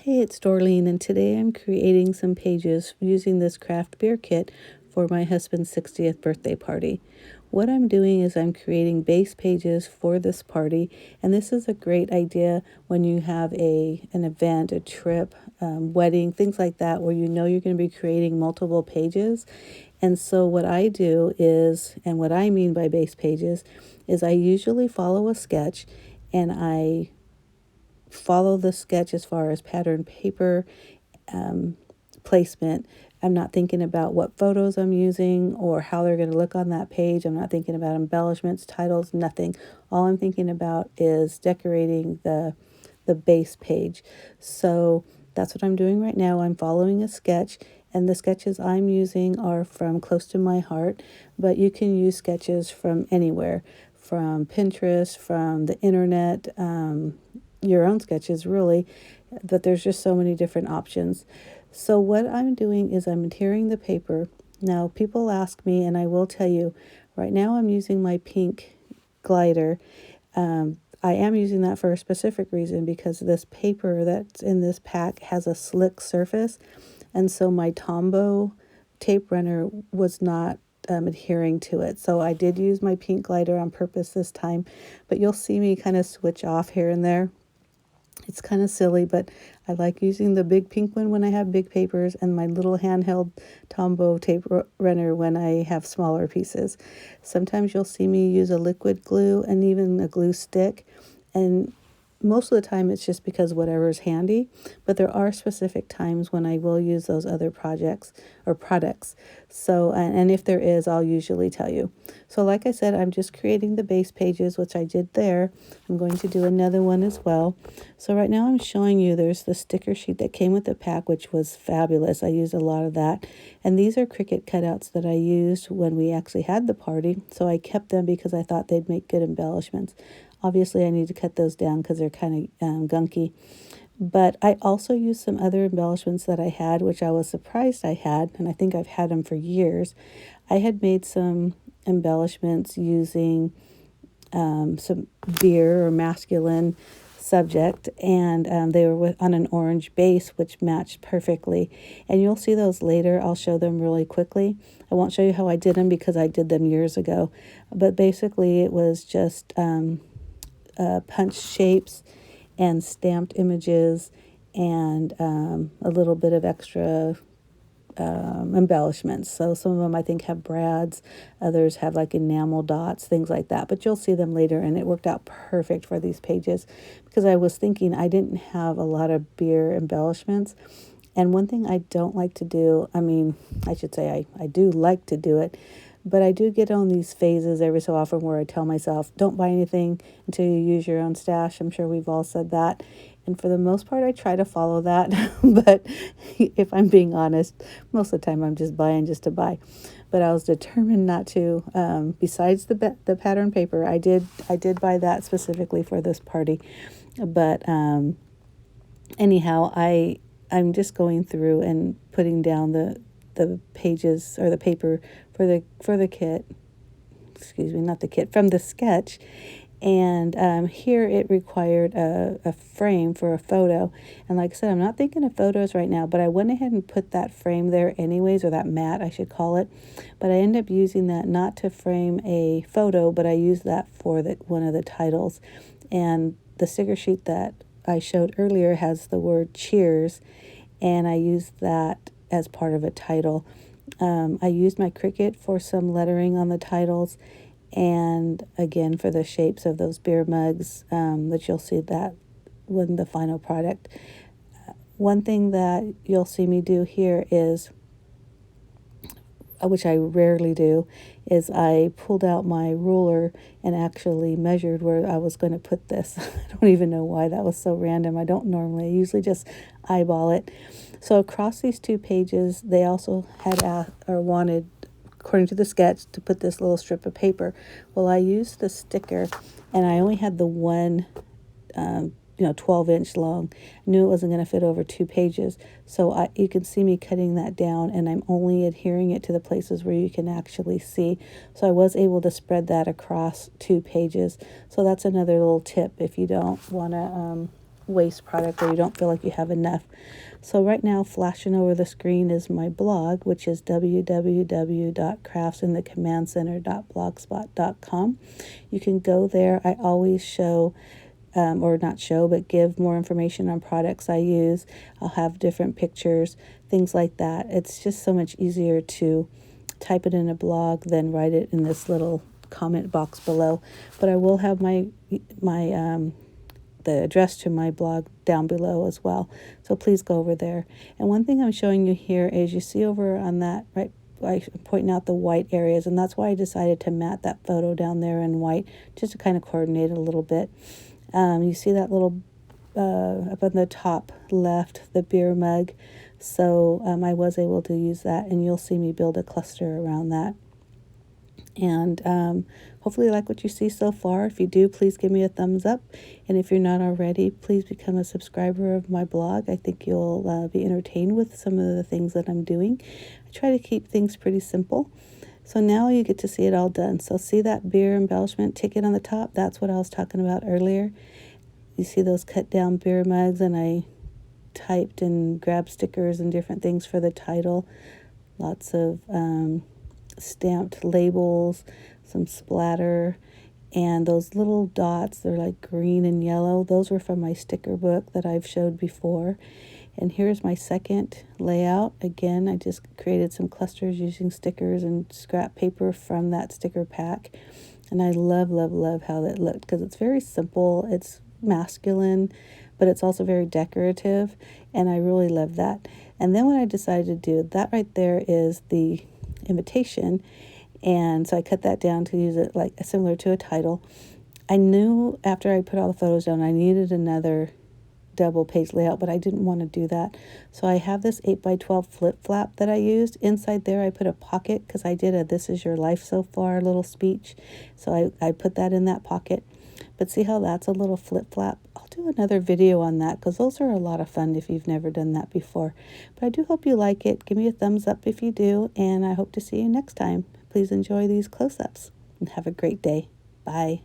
Hey, it's Dorleen, and today I'm creating some pages using this craft beer kit for my husband's 60th birthday party. What I'm doing is I'm creating base pages for this party, and this is a great idea when you have an event, a trip, wedding, things like that, where you know you're going to be creating multiple pages. And so what I do is, and what I mean by base pages, is I usually follow a sketch and I follow the sketch as far as pattern paper placement. I'm not thinking about what photos I'm using or how they're going to look on that page. I'm not thinking about embellishments, titles, nothing. All I'm thinking about is decorating the base page. So that's what I'm doing right now. I'm following a sketch, and the sketches I'm using are from Close to My Heart, but you can use sketches from anywhere, from Pinterest, from the internet, your own sketches really, but there's just so many different options. So what I'm doing is I'm tearing the paper. Now people ask me, and I will tell you, right now I'm using my pink glider. I am using that for a specific reason because this paper that's in this pack has a slick surface, and so my Tombow tape runner was not adhering to it. So I did use my pink glider on purpose this time, but you'll see me kind of switch off here and there. It's kind of silly, but I like using the big pink one when I have big papers and my little handheld Tombow tape runner when I have smaller pieces. Sometimes you'll see me use a liquid glue and even a glue stick, and most of the time it's just because whatever's handy, but there are specific times when I will use those other projects or products. So, and if there is, I'll usually tell you. So like I said, I'm just creating the base pages, which I did there. I'm going to do another one as well. So right now I'm showing you there's the sticker sheet that came with the pack, which was fabulous. I used a lot of that. And these are Cricut cutouts that I used when we actually had the party. So I kept them because I thought they'd make good embellishments. Obviously, I need to cut those down because they're kind of gunky. But I also used some other embellishments that I had, which I was surprised I had, and I think I've had them for years. I had made some embellishments using some beer or masculine subject, and they were on an orange base, which matched perfectly. And you'll see those later. I'll show them really quickly. I won't show you how I did them because I did them years ago. But basically, it was just punch shapes and stamped images and a little bit of extra embellishments. So some of them I think have brads, others have like enamel dots, things like that. But you'll see them later, and it worked out perfect for these pages because I was thinking I didn't have a lot of beer embellishments. And one thing I don't like to do, I should say I do like to do it, but I do get on these phases every so often where I tell myself, don't buy anything until you use your own stash. I'm sure we've all said that. And for the most part, I try to follow that. But if I'm being honest, most of the time I'm just buying just to buy. But I was determined not to. Besides the pattern paper, I did buy that specifically for this party. But anyhow, I'm just going through and putting down the pages or the paper for the kit. Excuse me, not the kit, from the sketch. And here it required a frame for a photo. And like I said, I'm not thinking of photos right now, but I went ahead and put that frame there anyways, or that mat, I should call it. But I ended up using that not to frame a photo, but I used that for one of the titles. And the sticker sheet that I showed earlier has the word cheers, and I used that as part of a title. I used my Cricut for some lettering on the titles, and again for the shapes of those beer mugs that you'll see that when the final product. One thing that you'll see me do here is, which I rarely do, is I pulled out my ruler and actually measured where I was going to put this. I don't even know why. That was so random. I don't normally. I usually just eyeball it. So across these two pages, they also had or wanted, according to the sketch, to put this little strip of paper. Well, I used the sticker, and I only had the one 12-inch long. I knew it wasn't going to fit over two pages. So you can see me cutting that down, and I'm only adhering it to the places where you can actually see. So I was able to spread that across two pages. So that's another little tip if you don't want to waste product or you don't feel like you have enough. So right now, flashing over the screen is my blog, which is www.craftsinthecommandcenter.blogspot.com. You can go there. I always show, or not show, but give more information on products I use. I'll have different pictures, things like that. It's just so much easier to type it in a blog than write it in this little comment box below. But I will have my the address to my blog down below as well. So please go over there. And one thing I'm showing you here is you see over on that, right, I'm pointing out the white areas, and that's why I decided to mat that photo down there in white, just to kind of coordinate it a little bit. You see that little up on the top left, the beer mug. So I was able to use that, and you'll see me build a cluster around that. And hopefully you like what you see so far. If you do, please give me a thumbs up. And if you're not already, please become a subscriber of my blog. I think you'll be entertained with some of the things that I'm doing. I try to keep things pretty simple. So now you get to see it all done. So see that beer embellishment ticket on the top? That's what I was talking about earlier. You see those cut down beer mugs, and I typed and grabbed stickers and different things for the title. Lots of stamped labels, some splatter, and those little dots, they're like green and yellow. Those were from my sticker book that I've showed before. And here's my second layout. Again, I just created some clusters using stickers and scrap paper from that sticker pack. And I love, love, love how that looked, because it's very simple. It's masculine, but it's also very decorative, and I really love that. And then what I decided to do, that right there is the invitation, and so I cut that down to use it like similar to a title. I knew after I put all the photos down I needed another double page layout, but I didn't want to do that. So I have this 8x12 flip flap that I used. Inside there I put a pocket, because I did a "This is your life so far" little speech, so I put that in that pocket. But see how that's a little flip flap? I'll do another video on that, because those are a lot of fun if you've never done that before. But I do hope you like it. Give me a thumbs up if you do, and I hope to see you next time. Please enjoy these close-ups and have a great day. Bye.